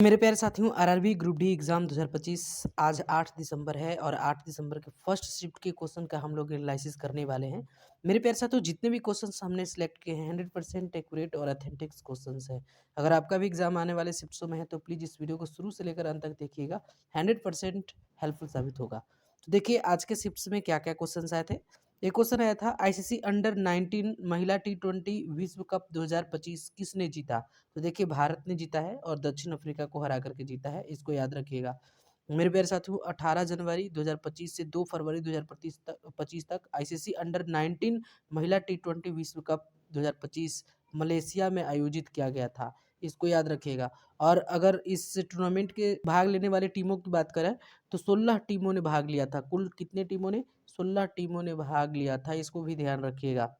मेरे प्यारे साथियों, आरआरबी ग्रुप डी एग्ज़ाम 2025 आज 8 दिसंबर है और 8 दिसंबर के फर्स्ट शिफ्ट के क्वेश्चन का हम लोग एनालिसिस करने वाले हैं। मेरे प्यारे साथियों, जितने भी क्वेश्चंस हमने सिलेक्ट किए हैं 100% एक्यूरेट और ऑथेंटिक क्वेश्चंस हैं। अगर आपका भी एग्जाम आने वाले शिफ्ट्सों में है तो प्लीज़ इस वीडियो को शुरू से लेकर अंत तक देखिएगा, 100% हेल्पफुल साबित होगा। तो देखिए आज के शिफ्ट्स में क्या-क्या क्वेश्चंस आए थे। एक क्वेश्चन आया था आईसीसी अंडर 19 महिला टी20 विश्व कप 2025 किसने जीता? तो देखिए भारत ने जीता है और दक्षिण अफ्रीका को हरा करके जीता है, इसको याद रखिएगा। मेरे प्यारे साथियों, 18 जनवरी 2025 से 2 फरवरी 2025 तक आईसीसी अंडर 19 महिला टी20 विश्व कप 2025 मलेशिया में आयोजित किया गया था, इसको याद रखिएगा। और अगर इस टूर्नामेंट के भाग लेने वाली टीमों की बात करें तो 16 टीमों ने भाग लिया था। कुल कितने टीमों ने? 16 टीमों ने भाग लिया था, इसको भी ध्यान रखिएगा।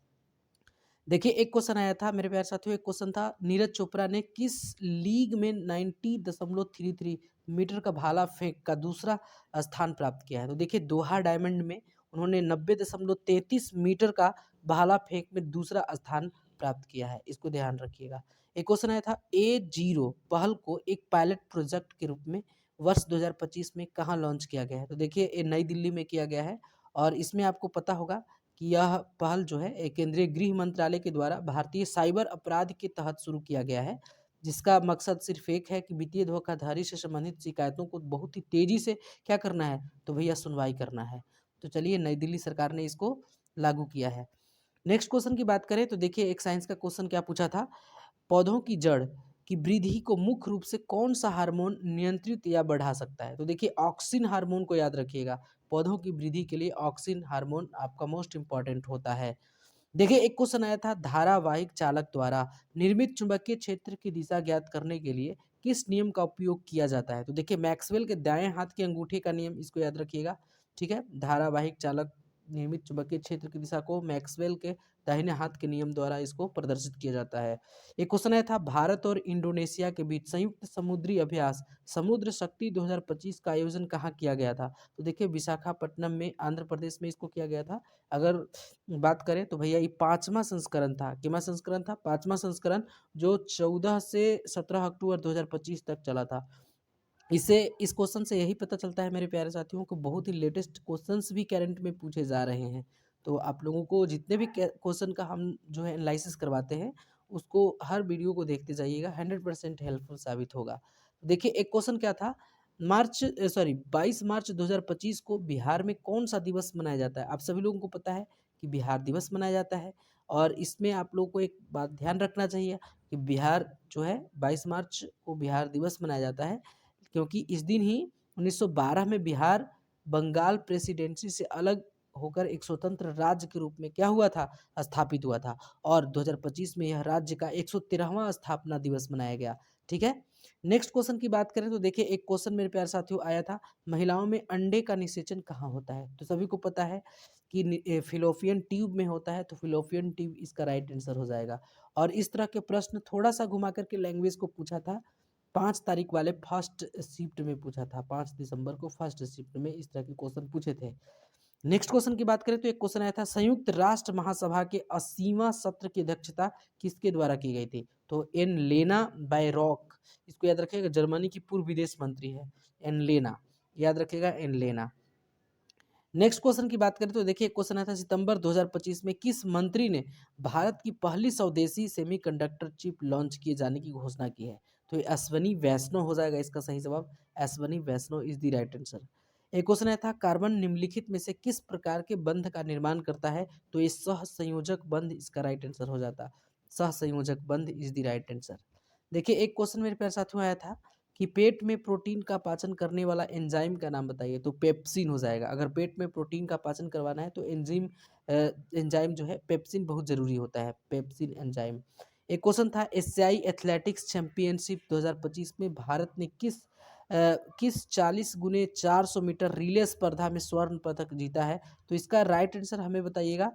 देखिए एक क्वेश्चन आया था मेरे प्यारे साथियों, एक क्वेश्चन था नीरज चोपड़ा ने किस लीग में 90.33 मीटर का भाला फेंक का दूसरा स्थान प्राप्त किया है? तो देखिए दोहा डायमंड में उन्होंने 90.33 मीटर का भाला फेंक में दूसरा स्थान प्राप्त किया है, इसको ध्यान रखिएगा। एक क्वेश्चन आया था A0 पहल को एक पायलट प्रोजेक्ट के रूप में वर्ष 2025 में कहाँ लॉन्च किया गया है? तो देखिए ये नई दिल्ली में किया गया है और इसमें आपको पता होगा कि यह पहल जो है केंद्रीय गृह मंत्रालय के द्वारा भारतीय साइबर अपराध के तहत शुरू किया गया है, जिसका मकसद सिर्फ एक है कि वित्तीय धोखाधड़ी से संबंधित शिकायतों को बहुत ही तेजी से क्या करना है, तो भैया सुनवाई करना है। तो चलिए नई दिल्ली सरकार ने इसको लागू किया है। नेक्स्ट क्वेश्चन की बात करें तो देखिए एक साइंस का क्वेश्चन क्या पूछा था, पौधों की जड़ की वृद्धि को मुख्य रूप से कौन सा हार्मोन नियंत्रित या बढ़ा सकता है? तो देखिए ऑक्सिन हार्मोन को याद रखिएगा। पौधों की वृद्धि के लिए ऑक्सिन हार्मोन आपका मोस्ट इंपॉर्टेंट होता है। देखिए एक क्वेश्चन आया था धारावाहिक चालक द्वारा निर्मित चुंबकीय क्षेत्र की दिशा ज्ञात करने के लिए किस नियम का उपयोग किया जाता है? तो देखिए मैक्सवेल के दाएं हाथ के अंगूठे का नियम, इसको याद रखिएगा। ठीक है, धारावाहिक चालक निर्मित चुंबकीय क्षेत्र की दिशा को मैक्सवेल के दाहिने हाथ के नियम द्वारा इसको प्रदर्शित किया जाता है। एक क्वेश्चन आया था भारत और इंडोनेशिया के बीच संयुक्त समुद्री अभ्यास समुद्र शक्ति 2025 का आयोजन कहाँ किया गया था? तो देखिए विशाखापट्टनम में आंध्र प्रदेश में इसको किया गया था। अगर बात करें तो भैया ये 5वां संस्करण था। कितना संस्करण था? 5वां संस्करण, जो 14 से 17 अक्टूबर 2025 तक चला था। इससे इस क्वेश्चन से यही पता चलता है मेरे प्यारे साथियों को बहुत ही लेटेस्ट क्वेश्चंस भी करंट में पूछे जा रहे हैं। तो आप लोगों को जितने भी क्वेश्चन का हम जो है एनालिसिस करवाते हैं उसको हर वीडियो को देखते जाइएगा, 100% हेल्पफुल साबित होगा। देखिए एक क्वेश्चन क्या था, 22 मार्च 2025 को बिहार में कौन सा दिवस मनाया जाता है? आप सभी लोगों को पता है कि बिहार दिवस मनाया जाता है और इसमें आप लोगों को एक बात ध्यान रखना चाहिए कि बिहार जो है 22 मार्च को बिहार दिवस मनाया जाता है, क्योंकि इस दिन ही 1912 में बिहार बंगाल प्रेसिडेंसी से अलग होकर एक स्वतंत्र राज्य के रूप में क्या हुआ था, स्थापित हुआ था और 2025 में यह राज्य का 113वां स्थापना दिवस मनाया गया। ठीक है, नेक्स्ट क्वेश्चन की बात करें तो देखिए एक क्वेश्चन मेरे प्यारे साथियों आया था, महिलाओं में अंडे का निषेचन कहाँ होता है? तो सभी को पता है कि फिलोपियन ट्यूब में होता है, तो फिलोपियन ट्यूब इसका राइट आंसर हो जाएगा। और इस तरह के प्रश्न थोड़ा सा घुमा करके लैंग्वेज को पूछा था 5 तारीख वाले फर्स्ट शिफ्ट में पूछा था, 5 दिसंबर को फर्स्ट शिफ्ट में इस तरह के क्वेश्चन पूछे थे। नेक्स्ट क्वेश्चन की बात करें तो एक क्वेश्चन आया था संयुक्त राष्ट्र महासभा के 80वां सत्र की अध्यक्षता किसके द्वारा की गई थी? तो एन लेना बायरॉक, इसको याद रखिएगा, जर्मनी की पूर्व विदेश मंत्री है एन लेना, याद रखिएगा एन लेना। नेक्स्ट क्वेश्चन की बात करें तो देखिए एक क्वेश्चन आया था सितंबर 2025 में किस मंत्री ने भारत की पहली स्वदेशी सेमीकंडक्टर चिप लॉन्च किए जाने की घोषणा की है? तो ये अश्वनी वैष्णव हो जाएगा इसका सही जवाब, अश्वनी वैष्णव इज द राइट आंसर। एक क्वेश्चन आया था कार्बन निम्नलिखित में से किस प्रकार के बंध का निर्माण करता है? तो ये सहसंयोजक बंध इसका राइट आंसर हो जाता, सहसंयोजक बंध इज द राइट आंसर। देखिए एक क्वेश्चन मेरे प्यारे साथियों आया था कि पेट में प्रोटीन का पाचन करने वाला एंजाइम का नाम बताइए, तो पेप्सिन हो जाएगा। अगर पेट में प्रोटीन का पाचन करवाना है तो एंजाइम जो है पेप्सिन बहुत जरूरी होता है, पेप्सिन एंजाइम। एक क्वेश्चन था एशियाई एथलेटिक्स चैंपियनशिप 2025 में भारत ने किस 40 गुने 400 मीटर रिले स्पर्धा में स्वर्ण पदक जीता है? तो इसका राइट आंसर हमें बताइएगा,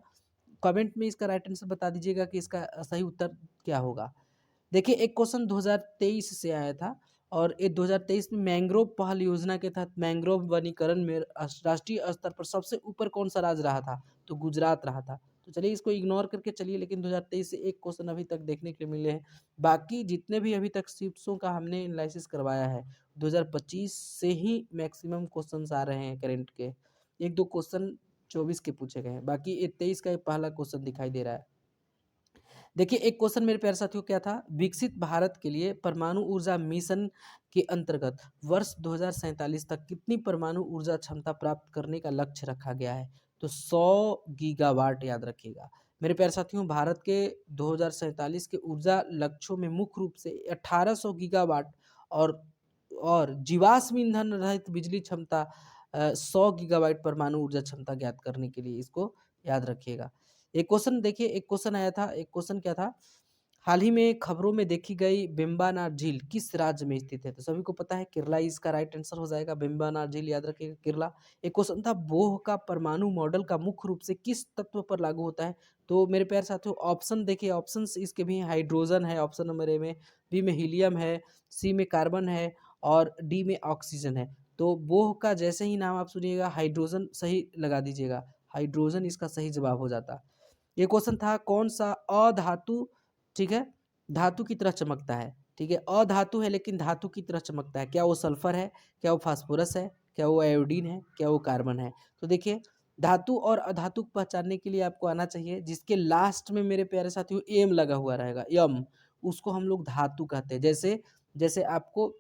कमेंट में इसका राइट आंसर बता दीजिएगा कि इसका सही उत्तर क्या होगा। देखिए एक क्वेश्चन 2023 से आया था और ये 2023 में मैंग्रोव पहल योजना के तहत मैंग्रोव वनीकरण में राष्ट्रीय स्तर पर सबसे ऊपर कौन सा राज्य रहा था? तो गुजरात रहा था। तो चलिए इसको इग्नोर करके चलिए, लेकिन 2023 से एक क्वेश्चन अभी तक देखने के लिए मिले हैं। बाकी जितने भी अभी तक शिफ्ट्सों का हमने एनालिसिस करवाया है 2025 से ही मैक्सिमम क्वेश्चंस आ रहे हैं करंट के। एक दो क्वेश्चन 24 के पूछे गए हैं, बाकी ये 23 का एक पहला क्वेश्चन दिखाई दे रहा है। देखिए एक क्वेश्चन मेरे प्यारे साथियों क्या था, विकसित भारत के लिए परमाणु ऊर्जा मिशन के अंतर्गत वर्ष 2047 तक कितनी परमाणु ऊर्जा क्षमता प्राप्त करने का लक्ष्य रखा गया है? तो 100 गीगावाट याद रखिएगा। मेरे प्यारे साथियों भारत के 2047 के ऊर्जा लक्ष्यों में मुख्य रूप से 1800 गीगावाट और जीवाश्म ईंधन रहित बिजली क्षमता 100 गीगावाट परमाणु ऊर्जा क्षमता ज्ञात करने के लिए इसको याद रखिएगा। एक क्वेश्चन देखिए, एक क्वेश्चन आया था, एक क्वेश्चन क्या था, हाल ही में खबरों में देखी गई वेम्बनाड झील किस राज्य में स्थित है? तो सभी को पता है केरला इसका राइट आंसर हो जाएगा। वेम्बनाड झील याद रखिएगा केरला। एक क्वेश्चन था बोह का परमाणु मॉडल का मुख्य रूप से किस तत्व पर लागू होता है? तो मेरे प्यारे साथियों ऑप्शन देखिए, ऑप्शन इसके भी हैं, हाइड्रोजन है ऑप्शन नंबर ए में, बी में हीलियम है, सी में कार्बन है और डी में ऑक्सीजन है। तो बोह का जैसे ही नाम आप सुनिएगा हाइड्रोजन सही लगा दीजिएगा, हाइड्रोजन इसका सही जवाब हो जाता। ये क्वेश्चन था कौन सा अधातु, ठीक है, धातु की तरह चमकता है? ठीक है, अधातु है लेकिन धातु की तरह चमकता है। क्या वो सल्फर है, क्या वो फास्फोरस है, क्या वो आयोडीन है, क्या वो कार्बन है? तो देखिए धातु और अधातु को पहचानने के लिए आपको आना चाहिए जिसके लास्ट में मेरे प्यारे साथियों एम लगा हुआ रहेगा, यम, उसको हम लोग धातु कहते हैं। जैसे जैसे आपको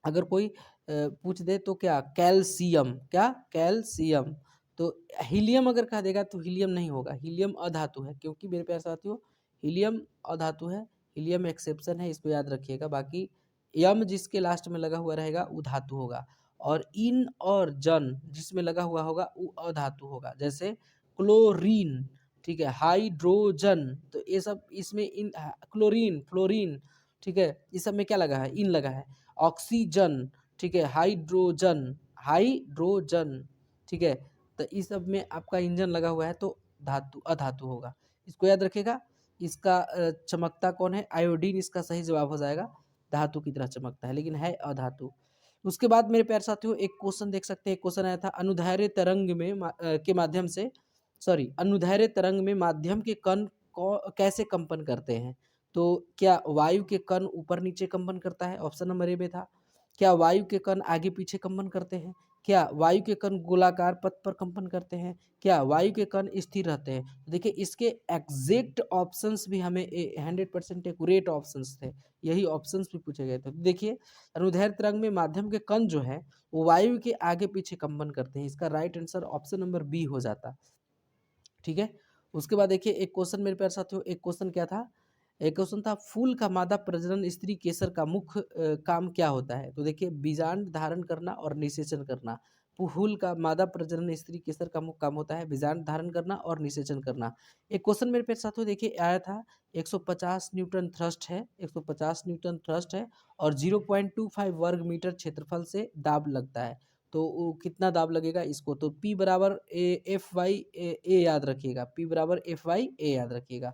अगर कोई पूछ दे तो क्या कैल्शियम, क्या कैल्शियम, तो हीलियम अगर कह देगा तो हीलियम नहीं होगा, हीलियम अधातु है, क्योंकि मेरे प्यारे साथियों हीलियम अधातु है, हीलियम एक्सेप्शन है, इसको याद रखिएगा। बाकी यम जिसके लास्ट में लगा हुआ रहेगा वो धातु होगा, और इन और जन जिसमें लगा हुआ होगा वो अधातु होगा। जैसे क्लोरीन, ठीक है, हाइड्रोजन, तो ये सब इसमें इन, क्लोरीन, फ्लोरीन, ठीक है, इस सब में क्या लगा है, इन लगा है। ऑक्सीजन, ठीक है, हाइड्रोजन, हाइड्रोजन, ठीक है, तो इस सब में आपका इंजन लगा हुआ है तो धातु अधातु होगा, इसको याद रखिएगा। इसका चमकता कौन है, आयोडीन इसका सही जवाब हो जाएगा, धातु की तरह चमकता है लेकिन है अधातु। उसके बाद मेरे प्यारे साथियों एक क्वेश्चन देख सकते हैं, एक क्वेश्चन आया था अनुदैर्ध्य तरंग में के माध्यम से, सॉरी, अनुदैर्ध्य तरंग में माध्यम के कण कैसे कंपन करते हैं? तो क्या वायु के कण ऊपर नीचे कंपन करता है? ऑप्शन नंबर ए में था। क्या वायु के कण आगे पीछे कंपन करते हैं? क्या वायु के कण गोलाकार पथ पर कंपन करते हैं? क्या वायु के कण स्थिर रहते हैं? देखिए इसके एग्जैक्ट ऑप्शंस भी हमें 100% एक्यूरेट ऑप्शंस थे, यही ऑप्शंस भी पूछे गए थे। तो देखिए अनुदैर्ध्य तरंग में माध्यम के कण जो है वो वायु के आगे पीछे कंपन करते हैं, इसका right answer option number B हो जाता। ठीक है, उसके बाद देखिए एक क्वेश्चन मेरे प्यारे साथियों, एक क्वेश्चन क्या था, एक क्वेश्चन था फूल का मादा प्रजनन स्त्री केसर का मुख्य काम क्या होता है? तो देखिए बीजांड धारण करना और निषेचन करना। फूल का मादा प्रजनन स्त्री केसर का मुख्य काम होता है बीजांड धारण करना और निषेचन करना। एक क्वेश्चन मेरे प्यारे साथियों देखिए आया था, 150 न्यूटन थ्रस्ट है, 150 न्यूटन थ्रस्ट है और 0.25 वर्ग मीटर क्षेत्रफल से दाब लगता है। तो वो कितना दाब लगेगा इसको, तो P बराबर एफ वाई ए याद रखिएगा, P बराबर एफ वाई ए याद रखिएगा।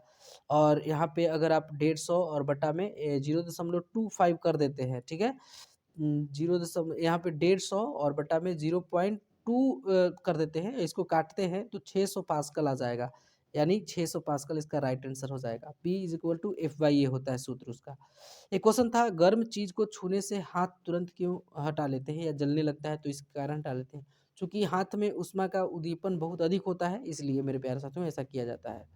और यहाँ पे अगर आप 150 और बटा में 0.25 कर देते हैं, ठीक है, जीरो दशमलव यहाँ पे 150 और बटा में 0.2 कर देते हैं, इसको काटते हैं तो 600 पास्कल आ जाएगा, यानी 600 पास्कल इसका राइट आंसर हो जाएगा। P is equal to F Y A होता है सूत्र उसका। एक क्वेश्चन था गर्म चीज को छूने से हाथ तुरंत क्यों हटा लेते हैं या जलने लगता है? तो इसके कारण हटा लेते हैं क्योंकि हाथ में उष्मा का उद्दीपन बहुत अधिक होता है, इसलिए मेरे प्यारे साथियों ऐसा किया जाता है।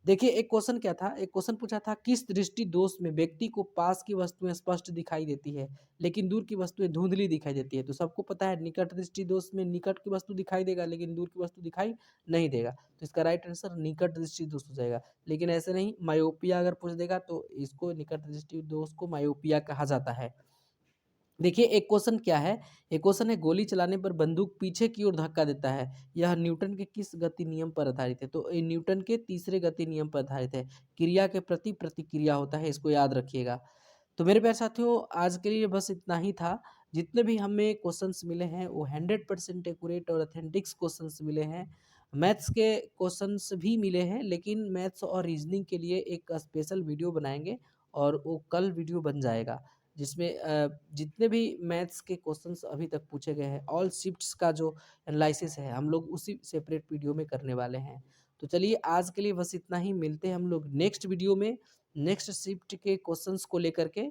देखिए एक क्वेश्चन क्या था, एक क्वेश्चन पूछा था किस दृष्टि दोष में व्यक्ति को पास की वस्तुएं स्पष्ट दिखाई देती है लेकिन दूर की वस्तुएं धुंधली दिखाई देती है? तो सबको पता है निकट दृष्टि दोष में निकट की वस्तु दिखाई देगा लेकिन दूर की वस्तु दिखाई नहीं देगा, तो इसका राइट आंसर निकट दृष्टि दोष हो जाएगा। लेकिन ऐसे नहीं, मायोपिया अगर पूछ देगा तो इसको निकट दृष्टि दोष को मायोपिया कहा जाता है। देखिए एक क्वेश्चन क्या है, एक क्वेश्चन है गोली चलाने पर बंदूक पीछे की ओर धक्का देता है, यह न्यूटन के किस गति नियम पर आधारित है? तो ये न्यूटन के तीसरे गति नियम पर आधारित है, क्रिया के प्रति प्रतिक्रिया होता है, इसको याद रखिएगा। तो मेरे प्यारे साथियों आज के लिए बस इतना ही था। जितने भी हमें क्वेश्चंस मिले हैं वो 100% एक्यूरेट और ऑथेंटिक्स क्वेश्चंस मिले हैं। मैथ्स के क्वेश्चंस भी मिले हैं लेकिन मैथ्स और रीजनिंग के लिए एक स्पेशल वीडियो बनाएंगे और वो कल वीडियो बन जाएगा जिसमें जितने भी मैथ्स के क्वेश्चंस अभी तक पूछे गए हैं ऑल शिफ्ट्स का जो एनालिसिस है हम लोग उसी सेपरेट वीडियो में करने वाले हैं। तो तो चलिए आज के लिए बस इतना ही, मिलते हैं हम लोग नेक्स्ट वीडियो में, नेक्स्ट शिफ्ट के क्वेश्चंस को लेकर के।